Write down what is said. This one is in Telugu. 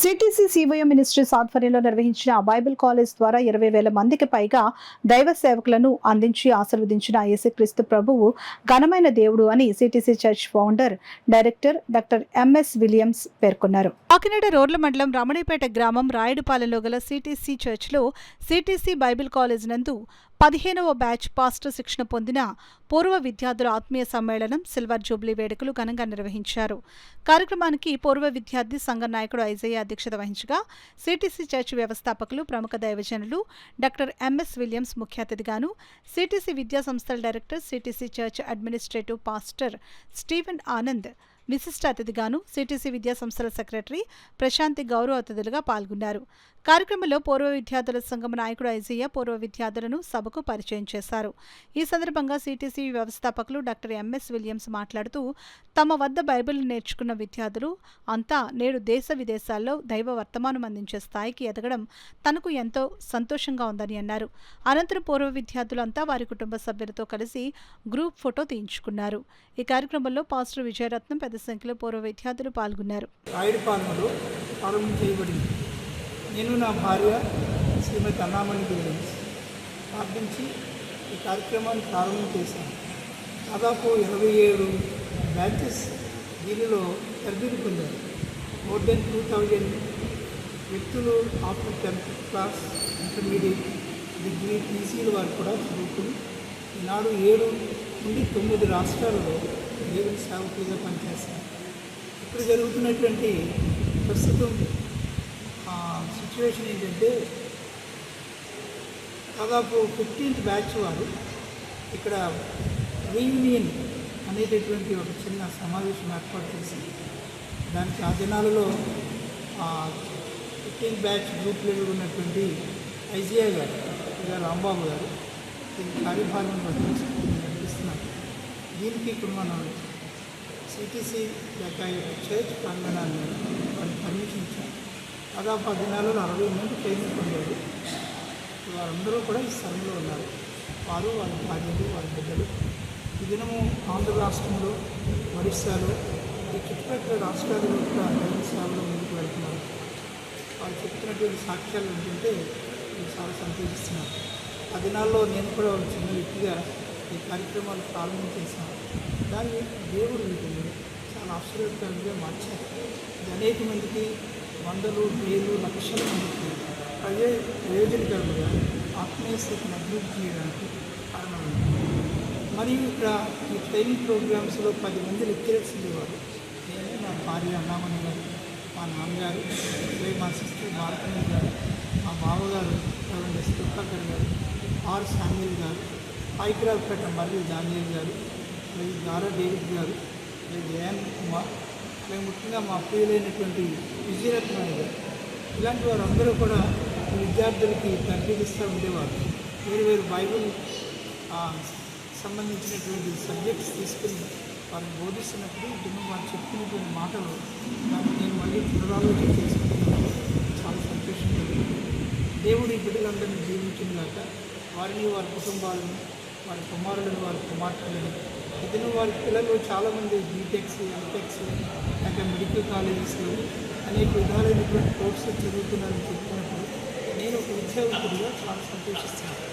సిటీసీ సివై మినిస్ట్రీస్ ఆధ్వర్యంలో నిర్వహించిన బైబిల్ కాలేజ్ ద్వారా 20,000 మందికి పైగా దైవ సేవకులను అందించి ఆశీర్వదించిన యేసుక్రీస్తు ప్రభువు ఘనమైన దేవుడు అని CTC church founder director doctor MS Williams పేర్కొన్నారు. కాకినాడ రోడ్ల మండలం రమణీపేట గ్రామం రాయుడుపాలెంలో గల సిటీసీ చర్చ్లో సిటీసీ బైబిల్ కాలేజ్ నందు 15వ బ్యాచ్ పాస్టర్ శిక్షణ పొందిన పూర్వ విద్యార్థుల ఆత్మీయ సమ్మేళనం సిల్వర్ జూబ్లీ వేడుకలు ఘనంగా నిర్వహించారు. కార్యక్రమానికి పూర్వ విద్యార్థి సంఘ నాయకుడు ఐజయ్య అధ్యక్షత వహించగా సిటీసీ చర్చ్ వ్యవస్థాపకులు ప్రముఖ దైవజనులు డాక్టర్ ఎంఎస్ విలియమ్స్ ముఖ్య అతిథిగాను, సిటీసీ విద్యా సంస్థల director, CTC church administrative pastor Steven Anand విశిష్ట అతిథిగాను, సిటీసీ విద్యా సంస్థల సెక్రటరీ ప్రశాంతి గౌరవ అతిథులుగా పాల్గొన్నారు. కార్యక్రమంలో పూర్వ విద్యార్థుల సంఘం నాయకుడు ఐజయ్య పూర్వ విద్యార్థులను సభకు పరిచయం చేశారు. ఈ సందర్భంగా సిటీసీ వ్యవస్థాపకులు డాక్టర్ ఎంఎస్ విలియమ్స్ మాట్లాడుతూ, తమ వద్ద బైబిల్ నేర్చుకున్న విద్యార్థులు అంతా నేడు దేశ విదేశాల్లో దైవ వర్తమానం అందించే స్థాయికి ఎదగడం తనకు ఎంతో సంతోషంగా ఉందని అన్నారు. అనంతరం పూర్వ విద్యార్థులంతా వారి కుటుంబ సభ్యులతో కలిసి గ్రూప్ ఫోటో తీయించుకున్నారు. ఈ కార్యక్రమంలో పాస్టర్ విజయరత్నం, పెద్ద సంఖ్యలో పూర్వ విద్యార్థులు పాల్గొన్నారు. నేను నా భార్య శ్రీమతి అన్నామణి విలియమ్స్ ప్రార్థించి ఈ కార్యక్రమాన్ని ప్రారంభం చేశాను. దాదాపు 27 బ్యాచెస్ దీనిలో తరబేతి పొందారు. మోర్ దెన్ 2000 వ్యక్తులు after 10th class, intermediate, degree, పీసీల వారు కూడా చదువుకుని ఈనాడు 7 నుండి 9 రాష్ట్రాలలో దేవుని సేవకులుగా పనిచేస్తారు. ఇప్పుడు జరుగుతున్నటువంటి ప్రస్తుతం సిచ్యువేషన్ ఏంటంటే దాదాపు 15th బ్యాచ్ వారు ఇక్కడ రీయూనియన్ అనేటటువంటి ఒక చిన్న సమావేశం ఏర్పాటు చేసి దానికి ఆ దినాలలో 15th బ్యాచ్ గ్రూప్ లీడర్ ఉన్నటువంటి ఐజియా గారు, రాంబాబు గారు దీనికి కార్యభారం నడిపిస్తున్నారు. దీనికి ఇప్పుడు మనం సిటీసీ లేక చర్చ్ ప్రాంగణాన్ని వాళ్ళకి పర్మిషన్ ఇచ్చారు. దాదాపు ఆ దినాలలో 60 మంది ట్రైనింగ్ పొందారు. వారందరూ కూడా ఈ స్థలంలో ఉన్నారు. వారు, వాళ్ళ భార్యలు, వాళ్ళ బిడ్డలు ఈ దినము ఆంధ్ర రాష్ట్రంలో, ఒడిస్సాలో, ఈ చుట్టుపక్కల రాష్ట్రాలలో కూడా దైవ సేవలో ముందుకు వెళ్తున్నారు. వాళ్ళు చెప్తున్నటువంటి సాక్ష్యాలు ఏంటంటే నేను చాలా సంతోషిస్తున్నాను. ఆ దినాల్లో నేను కూడా ఒక చిన్న వ్యక్తిగా ఈ కార్యక్రమాలు ప్రారంభం చేశాను. దాన్ని దేవుడు వీటిని చాలా ఆశ్చర్యకరంగా మార్చారు. ఇది అనేక మందికి, వందలు, వేలు, లక్షల మందికి ప్రయోజనకరంగా ఆత్మీయ స్థితిని అభివృద్ధి చేయడానికి కారణమైంది. మరియు ఇక్కడ ఈ ట్రైనింగ్ ప్రోగ్రామ్స్లో 10 మంది లెక్చరర్స్ ఉండేవారు. నేను, నా భార్య అన్నామణి గారు, మా నాన్నగారు, మా సిస్టర్ భారతమ్మ గారు, మా బావగారు దుర్గాకర్ గారు, ఆర్ శామ్యుల్ గారు, పైకిరావుపేట మర్రి దానియల్ గారు, గారా డేవిడ్ గారు, జయన్ కుమార్, అలాగే ముఖ్యంగా మా ప్రియులైనటువంటి విజయరత్నం గారు, ఇలాంటి వారందరూ కూడా విద్యార్థులకి తర్బీదిస్తూ ఉండేవారు. వేరు బైబిల్ సంబంధించినటువంటి సబ్జెక్ట్స్ తీసుకుని వారిని బోధిస్తున్నప్పుడు దీన్ని వారు చెప్తున్నటువంటి మాటలు దాన్ని నేను మళ్ళీ పునరాలోచన చేసుకుంటున్నాను. చాలా సంతోషంగా దేవుడు ఈ బిడ్డలందరినీ జీవించినగాక వారిని, వారి కుటుంబాలను, వారి కుమారులను, వారి కుమార్తెలను, ఇతను వారి పిల్లలు చాలామంది బీటెక్స్, ఎంటెక్స్, లేక మెడికల్ కాలేజెస్లో అనేక విధాలైనటువంటి కోర్సులు చదువుతున్నారని చెప్తున్నప్పుడు నేను ఒక విద్యార్థుడిగా చాలా సంతోషిస్తున్నాను.